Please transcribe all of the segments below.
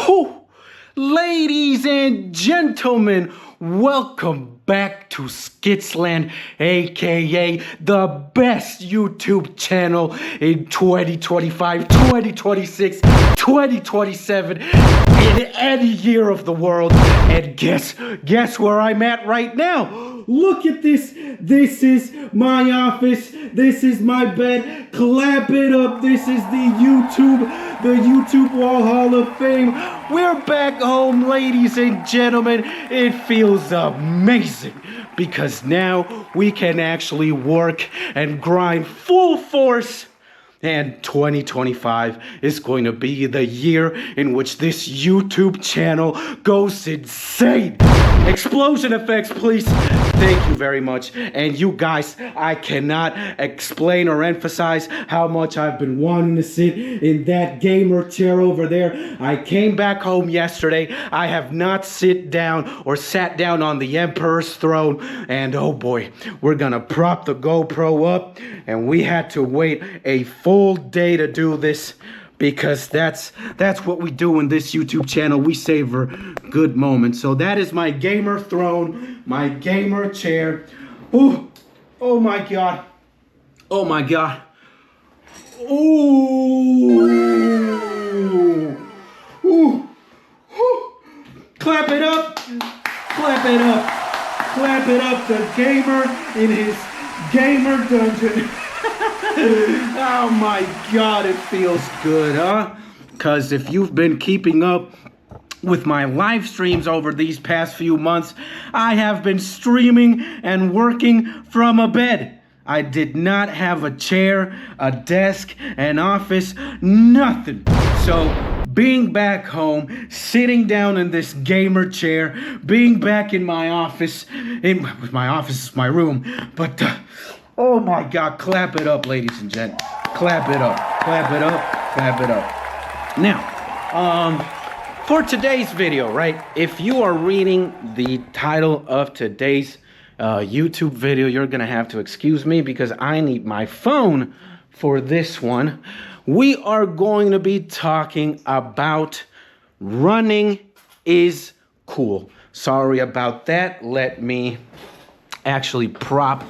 Whew. Ladies and gentlemen, welcome back to Skitsland, aka the best YouTube channel in 2025, 2026, 2027, in any year of the world. And guess where I'm at right now? Look at this. This is my office. This is my bed. Clap it up. This is the YouTube Wall Hall of Fame. We're back home, ladies and gentlemen. It feels amazing because now we can actually work and grind full force. And 2025 is going to be the year in which this YouTube channel goes insane. Explosion effects, please. Thank you very much. And you guys, I cannot explain or emphasize how much I've been wanting to sit in that gamer chair over there. I came back home yesterday. I have not sat down on the Emperor's throne. And oh boy, we're gonna prop the GoPro up. And we had to wait a full day to do this, because that's what we do in this YouTube channel. We savor good moments. So that is my gamer throne, my gamer chair. Ooh, oh my god. Oh my god. Ooh. Ooh. Ooh. Clap it up. Clap it up. Clap it up. The gamer in his gamer dungeon. Oh my god, it feels good, huh? Because if you've been keeping up with my live streams over these past few months, I have been streaming and working from a bed. I did not have a chair, a desk, an office, nothing. So being back home, sitting down in this gamer chair, being back in my office, my room, but oh my god, clap it up, ladies and gents. Clap it up, clap it up, clap it up. Now, for today's video, right, if you are reading the title of today's YouTube video, you're gonna have to excuse me because I need my phone for this one. We are going to be talking about running is cool. Sorry about that. Let me actually prop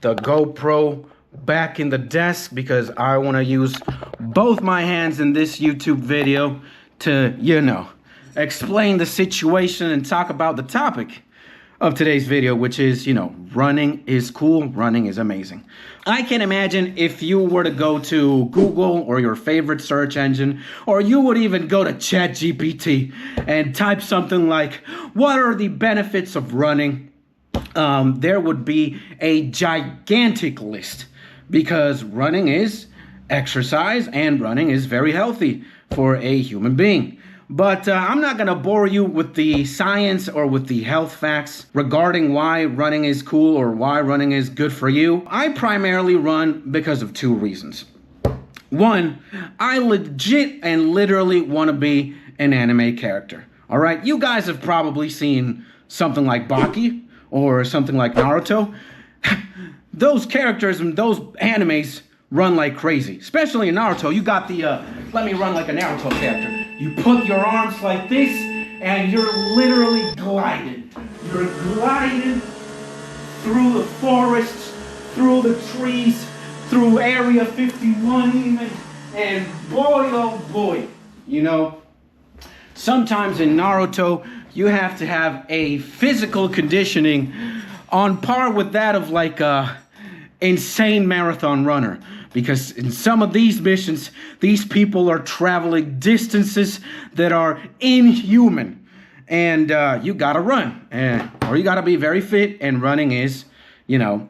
the GoPro back in the desk because I want to use both my hands in this YouTube video to, you know, explain the situation and talk about the topic of today's video, which is, you know, running is cool, running is amazing. I can imagine if you were to go to Google or your favorite search engine, or you would even go to ChatGPT and type something like, what are the benefits of running? There would be a gigantic list, because running is exercise and running is very healthy for a human being. But I'm not going to bore you with the science or with the health facts regarding why running is cool or why running is good for you. I primarily run because of two reasons. One, I legit and literally want to be an anime character. All right, you guys have probably seen something like Baki or something like Naruto. Those characters and those animes run like crazy. Especially in Naruto, you got the, let me run like a Naruto character. You put your arms like this, and you're literally gliding. You're gliding through the forests, through the trees, through Area 51 even, and boy, oh boy, you know, sometimes in Naruto, you have to have a physical conditioning on par with that of like a insane marathon runner. Because in some of these missions, these people are traveling distances that are inhuman. And you gotta run, or you gotta be very fit, and running is, you know,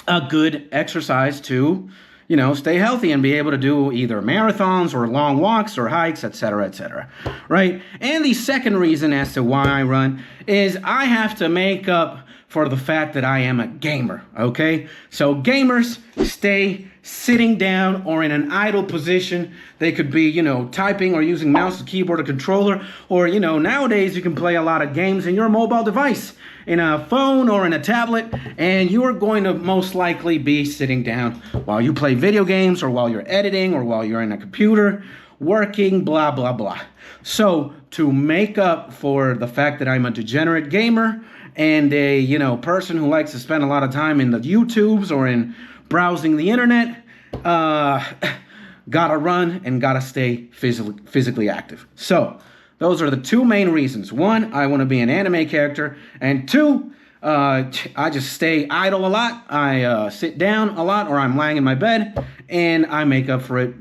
a good exercise to, you know, stay healthy and be able to do either marathons or long walks or hikes, etc., right? And the second reason as to why I run is I have to make up for the fact that I am a gamer, okay? So gamers stay sitting down or in an idle position. They could be, you know, typing or using mouse, keyboard, or controller, or, you know, nowadays you can play a lot of games in your mobile device, in a phone or in a tablet, and you are going to most likely be sitting down while you play video games or while you're editing or while you're in a computer working, blah, blah, blah. So to make up for the fact that I'm a degenerate gamer and a, person who likes to spend a lot of time in the YouTubes or in browsing the internet, gotta run and gotta stay physically active. So those are the two main reasons. One, I want to be an anime character, and two, I just stay idle a lot. I sit down a lot, or I'm lying in my bed, and I make up for it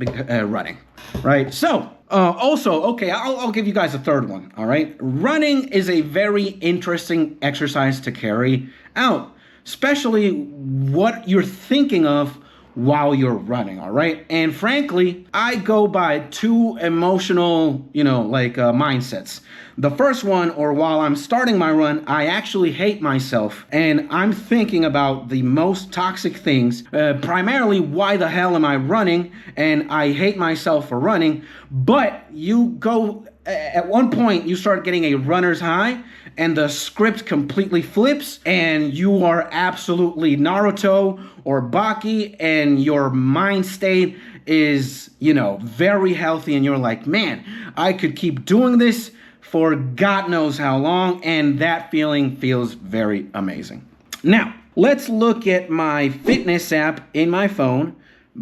running, right? So, also, okay, I'll give you guys a third one, all right? Running is a very interesting exercise to carry out, especially what you're thinking of while you're running, all right? And frankly, I go by two emotional, mindsets. The first one, or while I'm starting my run, I actually hate myself, and I'm thinking about the most toxic things, primarily why the hell am I running, and I hate myself for running. But you go, at one point, you start getting a runner's high, and the script completely flips, and you are absolutely Naruto or Baki, and your mind state is, very healthy, and you're like, man, I could keep doing this for God knows how long, and that feeling feels very amazing. Now, let's look at my fitness app in my phone,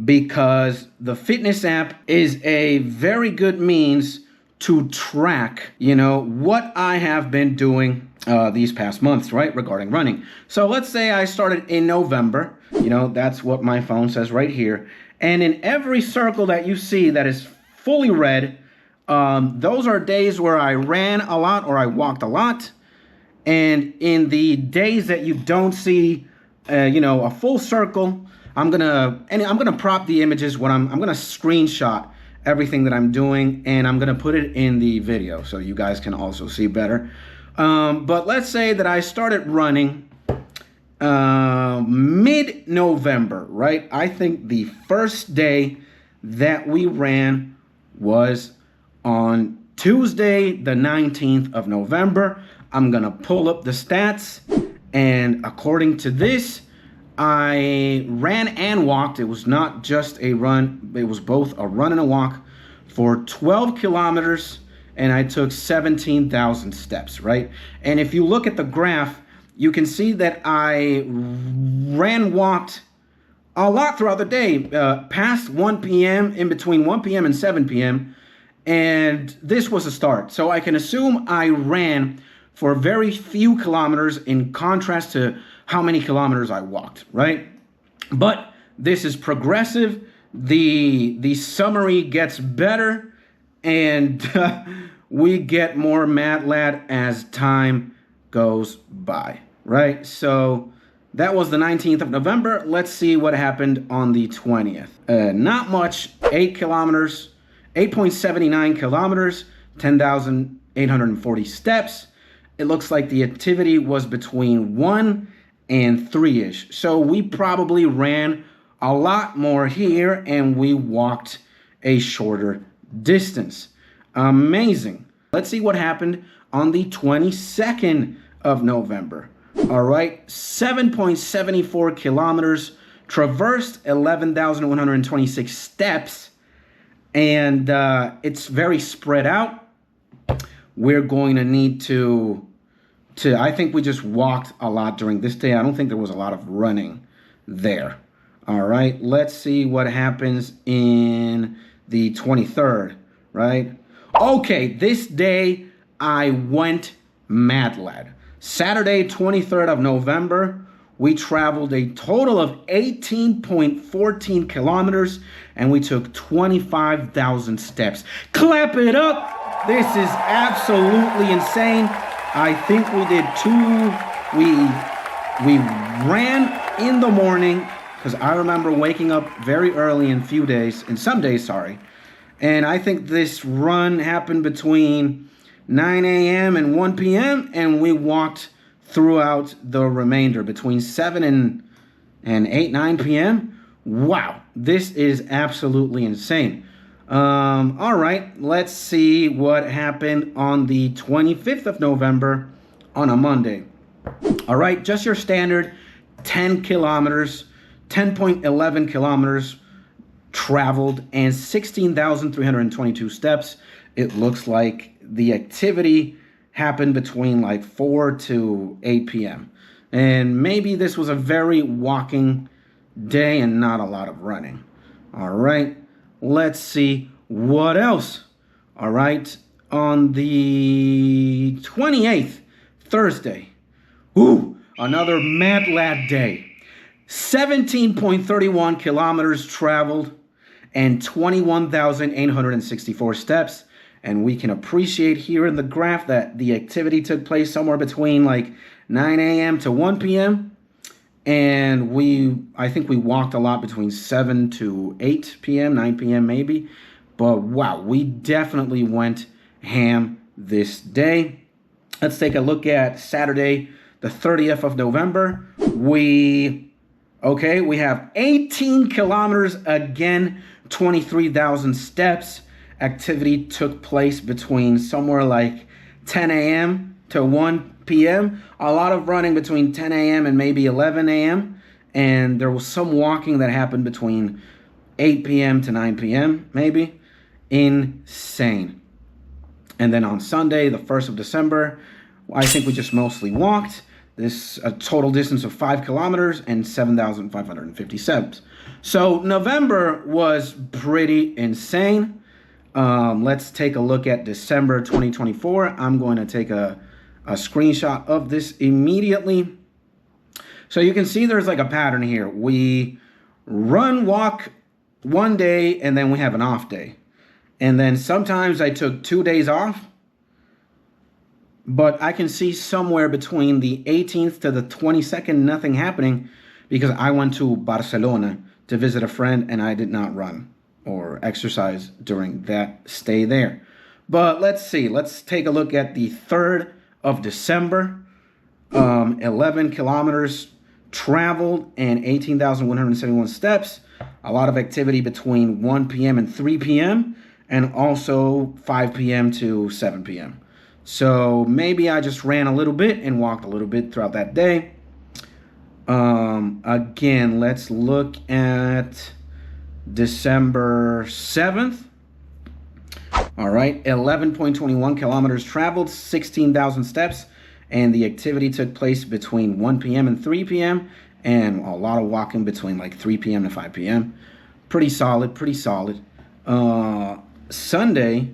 because the fitness app is a very good means to track, what I have been doing these past months, right, regarding running. So let's say I started in November, that's what my phone says right here. And in every circle that you see that is fully red, those are days where I ran a lot or I walked a lot. And in the days that you don't see, a full circle, I'm gonna prop the images when I'm gonna screenshot everything that I'm doing, and I'm gonna put it in the video so you guys can also see better. But let's say that I started running mid-November, right? I think the first day that we ran was on Tuesday, the 19th of November. I'm gonna pull up the stats, and according to this, I ran and walked. It was not just a run, it was both a run and a walk for 12 kilometers, and I took 17,000 steps, right? And if you look at the graph, you can see that I walked a lot throughout the day, past 1 p.m., in between 1 p.m. and 7 p.m., and this was a start. So I can assume I ran for very few kilometers in contrast to how many kilometers I walked, right? But this is progressive. The summary gets better, and we get more mad lad as time goes by, right? So that was the 19th of November. Let's see what happened on the 20th. Not much, 8 kilometers, 8.79 kilometers, 10,840 steps. It looks like the activity was between 1 and 3-ish. So we probably ran a lot more here, and we walked a shorter distance. Amazing. Let's see what happened on the 22nd of November. All right, 7.74 kilometers, traversed 11,126 steps, and it's very spread out. We're going to need to I think we just walked a lot during this day. I don't think there was a lot of running there. All right, let's see what happens in the 23rd, right? Okay, this day I went mad lad. Saturday, 23rd of November, we traveled a total of 18.14 kilometers, and we took 25,000 steps. Clap it up. This is absolutely insane. I think we did we ran in the morning, because I remember waking up very early in some days, sorry. And I think this run happened between 9 a.m. and 1 p.m. and we walked throughout the remainder between 7 and 8, 9 p.m. Wow, this is absolutely insane. All right, let's see what happened on the 25th of November on a Monday. All right, just your standard 10 kilometers, 10.11 kilometers, traveled, and 16,322 steps. It looks like the activity happened between like 4 to 8 p.m. And maybe this was a very walking day and not a lot of running. All right, let's see what else. All right, on the 28th, Thursday, another mad lad day. 17.31 kilometers traveled and 21,864 steps. And we can appreciate here in the graph that the activity took place somewhere between like 9 a.m. to 1 p.m. And I think we walked a lot between 7 to 8 p.m., 9 p.m. maybe. But wow, we definitely went ham this day. Let's take a look at Saturday, the 30th of November. We have 18 kilometers again, 23,000 steps. Activity took place between somewhere like 10 a.m. to 1 p.m. A lot of running between 10 a.m. and maybe 11 a.m. And there was some walking that happened between 8 p.m. to 9 p.m. maybe. Insane. And then on Sunday, the 1st of December, I think we just mostly walked. This a total distance of 5 kilometers and 7,550 steps. So November was pretty insane. Let's take a look at December 2024. I'm going to take a screenshot of this immediately. So you can see there's like a pattern here. We walk one day, and then we have an off day. And then sometimes I took 2 days off. But I can see somewhere between the 18th to the 22nd, nothing happening because I went to Barcelona to visit a friend and I did not run or exercise during that stay there. But let's see. Let's take a look at the 3rd of December. 11 kilometers traveled and 18,171 steps. A lot of activity between 1 p.m. and 3 p.m. and also 5 p.m. to 7 p.m. So maybe I just ran a little bit and walked a little bit throughout that day. Again, let's look at December 7th. All right, 11.21 kilometers traveled, 16,000 steps, and the activity took place between 1 p.m. and 3 p.m. and a lot of walking between like 3 p.m. to 5 p.m. Pretty solid, pretty solid. Sunday,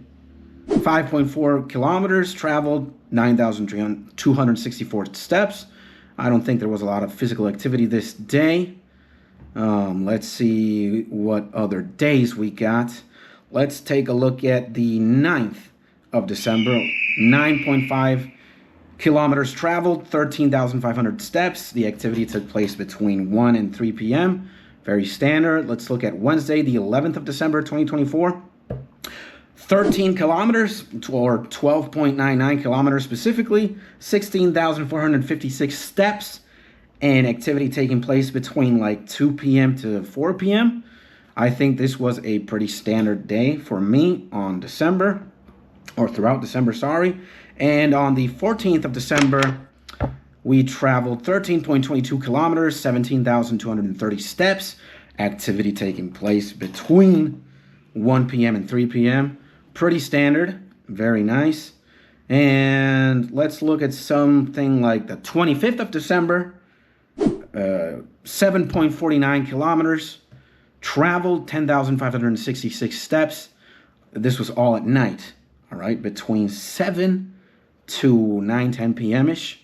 5.4 kilometers traveled, 9,264 steps. I don't think there was a lot of physical activity this day. Let's see what other days we got. Let's take a look at the 9th of December. 9.5 kilometers traveled, 13,500 steps. The activity took place between 1 and 3 p.m. Very standard. Let's look at Wednesday, the 11th of December, 2024. 13 kilometers, or 12.99 kilometers specifically, 16,456 steps, and activity taking place between like 2 p.m. to 4 p.m. I think this was a pretty standard day for me on December, or throughout December, sorry. And on the 14th of December, we traveled 13.22 kilometers, 17,230 steps, activity taking place between 1 p.m. and 3 p.m. Pretty standard, very nice. And let's look at something like the 25th of December, 7.49 kilometers, traveled 10,566 steps. This was all at night, all right, between 7 to 10 p.m.-ish.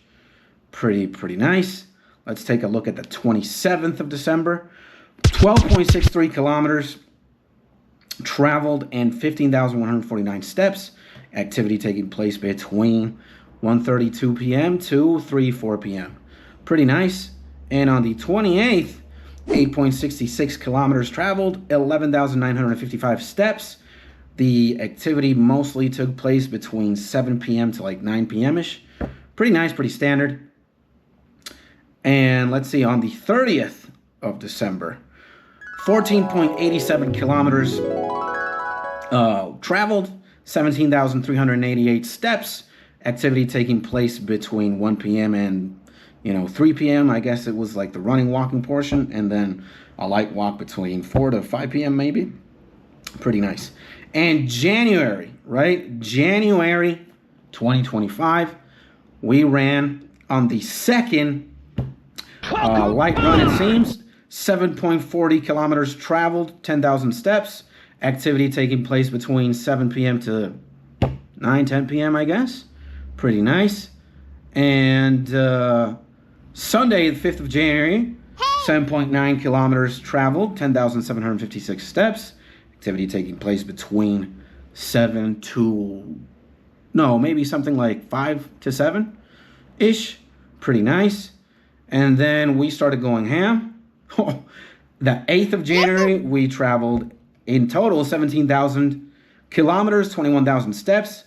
Pretty nice. Let's take a look at the 27th of December, 12.63 kilometers, traveled and 15,149 steps. Activity taking place between 1:32 p.m. to 3:04 p.m. Pretty nice. And on the 28th, 8.66 kilometers traveled, 11,955 steps. The activity mostly took place between 7 p.m. to like 9 p.m.-ish. Pretty nice, pretty standard. And let's see, on the 30th of December, 14.87 kilometers traveled, 17,388 steps. Activity taking place between 1 p.m. and 3 p.m., I guess it was like the running, walking portion, and then a light walk between 4 to 5 p.m. maybe. Pretty nice. And January, right? January 2025, we ran on the second light run, it seems. 7.40 kilometers traveled, 10,000 steps. Activity taking place between 7 p.m. to 10 p.m., I guess. Pretty nice. And Sunday, the 5th of January, 7.9 kilometers traveled, 10,756 steps. Activity taking place between 7 to, no, maybe something like 5 to 7-ish. Pretty nice. And then we started going ham. The 8th of January, we traveled in total 17,000 kilometers, 21,000 steps.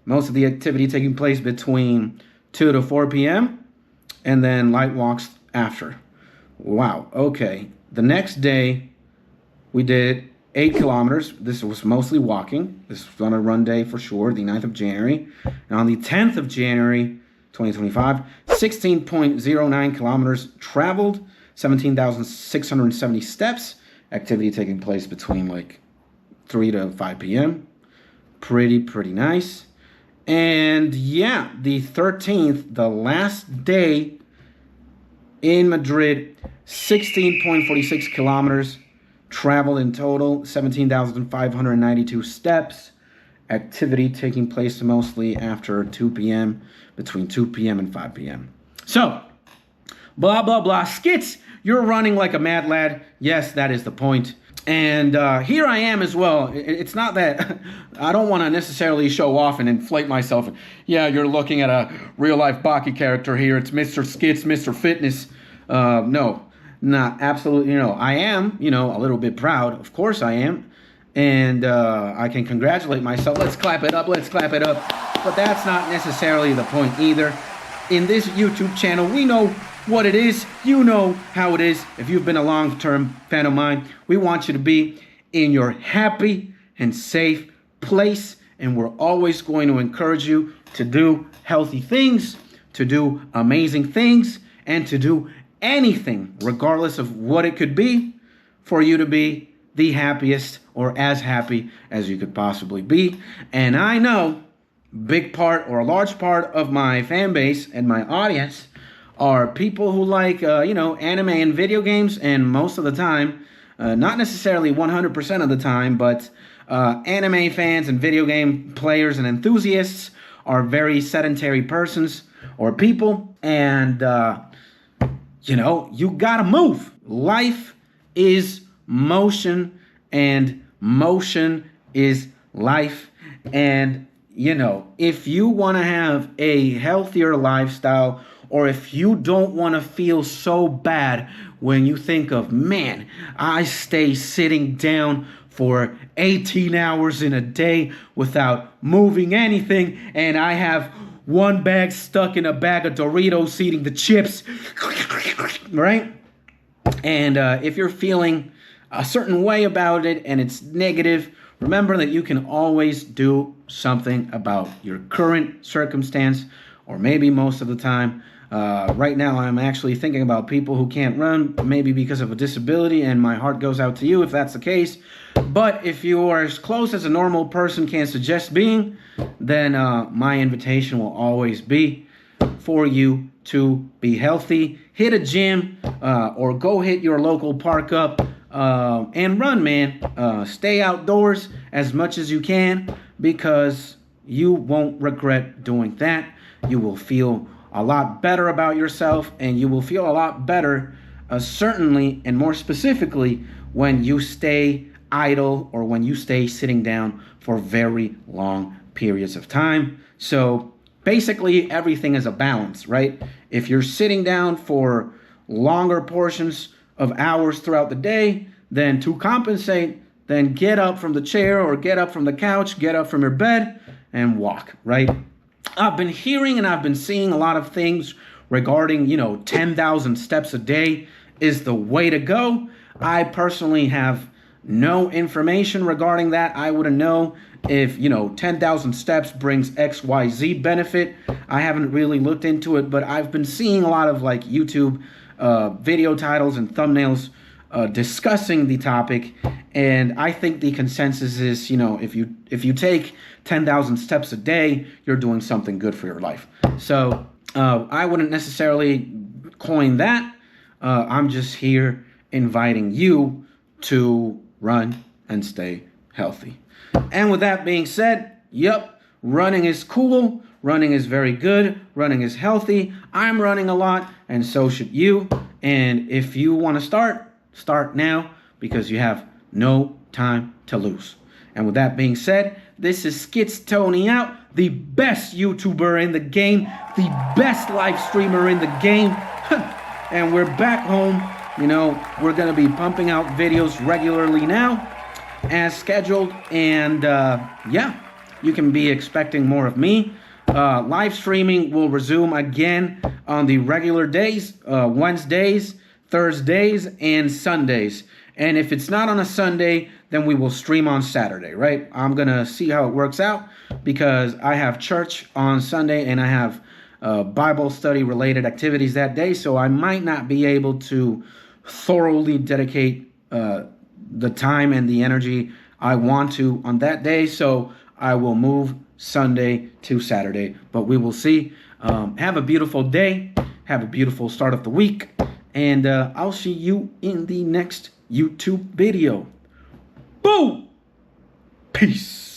Most of the activity taking place between 2 to 4 p.m. and then light walks after. Wow, okay. The next day, we did 8 kilometers. This was mostly walking. This was on a run day for sure, the 9th of January. And on the 10th of January, 2025, 16.09 kilometers traveled, 17,670 steps. Activity taking place between like 3 to 5 p.m. Pretty nice. And yeah, the 13th, the last day in Madrid, 16.46 kilometers traveled in total, 17,592 steps. Activity taking place mostly after 2 p.m., between 2 p.m. and 5 p.m. So, blah, blah, blah. Skits, you're running like a mad lad. Yes, that is the point. And here I am as well. It's not that I don't want to necessarily show off and inflate myself. Yeah, you're looking at a real-life baki character here. It's Mr. Skits, Mr. Fitness. No, not absolutely. I am, a little bit proud. Of course I am. And I can congratulate myself. Let's clap it up. Let's clap it up. But that's not necessarily the point either. In this YouTube channel, we know what it is. You know how it is. If you've been a long-term fan of mine, we want you to be in your happy and safe place. And we're always going to encourage you to do healthy things, to do amazing things, and to do anything, regardless of what it could be, for you to be the happiest or as happy as you could possibly be. And I know big part or a large part of my fan base and my audience are people who like, anime and video games, and most of the time, not necessarily 100% of the time, but anime fans and video game players and enthusiasts are very sedentary persons or people, and, you gotta move. Life is motion, and motion is life. And if you want to have a healthier lifestyle, or if you don't want to feel so bad when you think of, man, I stay sitting down for 18 hours in a day without moving anything, and I have one bag stuck in a bag of Doritos eating the chips, right? And if you're feeling a certain way about it and it's negative, remember that you can always do something about your current circumstance, or maybe most of the time. Right now, I'm actually thinking about people who can't run, maybe because of a disability, and my heart goes out to you if that's the case. But if you are as close as a normal person can suggest being, then my invitation will always be for you to be healthy. Hit a gym or go hit your local park up and run, man. Stay outdoors as much as you can, because you won't regret doing that. You will feel a lot better about yourself, and you will feel a lot better, certainly and more specifically, when you stay idle or when you stay sitting down for very long periods of time. So basically everything is a balance, right? If you're sitting down for longer portions of hours throughout the day, then to compensate, then get up from the chair or get up from the couch, get up from your bed and walk, right? I've been hearing and I've been seeing a lot of things regarding, 10,000 steps a day is the way to go. I personally have no information regarding that. I wouldn't know if, 10,000 steps brings XYZ benefit. I haven't really looked into it, but I've been seeing a lot of like YouTube video titles and thumbnails discussing the topic, and I think the consensus is, if you take 10,000 steps a day, you're doing something good for your life. So I wouldn't necessarily coin that. I'm just here inviting you to run and stay healthy. And with that being said, yep, running is cool. Running is very good. Running is healthy. I'm running a lot, and so should you. And if you want to start now, because you have no time to lose. And with that being said, this is Skits Tony out, the best YouTuber in the game, the best live streamer in the game. And we're back home. We're going to be pumping out videos regularly now, as scheduled. And yeah, you can be expecting more of me. Live streaming will resume again on the regular days, Wednesdays, Thursdays, and Sundays. And if it's not on a Sunday, then we will stream on Saturday, right? I'm going to see how it works out, because I have church on Sunday and I have Bible study related activities that day. So I might not be able to thoroughly dedicate the time and the energy I want to on that day. So I will move Sunday to Saturday, but we will see. Have a beautiful day. Have a beautiful start of the week. And I'll see you in the next YouTube video. Boom! Peace.